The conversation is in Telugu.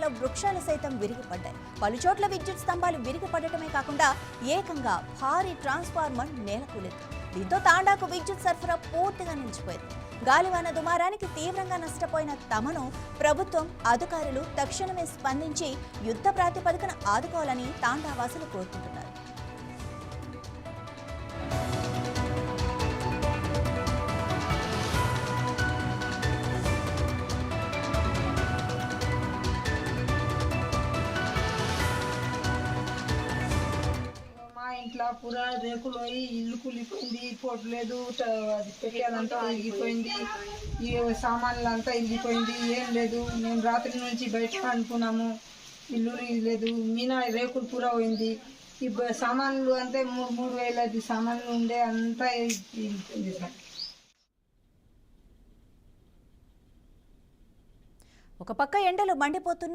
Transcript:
ప్రాంతాల్లో వృక్షాలు సైతం విరిగిపడ్డాయి. పలుచోట్ల విద్యుత్ స్తంభాలు విరిగిపడటమే కాకుండా ఏకంగా భారీ ట్రాన్స్ఫార్మర్ నేలకూలింది. దీంతో తాండాకు విద్యుత్ సరఫరా పూర్తిగా నిలిచిపోయింది. గాలివాన దుమారానికి తీవ్రంగా నష్టపోయిన తమను ప్రభుత్వం అధికారులు తక్షణమే స్పందించి యుద్ధ ప్రాతిపదికన ఆదుకోవాలని తాండావాసులు కోరుకుంటున్నారు. ఇంట్లో పూర రేకులు పోయి ఇల్లు కూలిపోయింది, పోట్లేదు, అది పెట్టేదంతా ఇరిగిపోయింది, ఈ సామాన్లు అంతా ఇరిగిపోయింది. ఏం లేదు, మేము రాత్రి నుంచి బయట అనుకున్నాము, ఇల్లు లేదు, మీనా రేకులు పూర పోయింది. ఈ సామాన్లు అంతే 3,000 సామాన్లు ఉండే అంతా ఇరిగిపోయింది సార్. ఒక పక్క ఎండలు మండిపోతున్న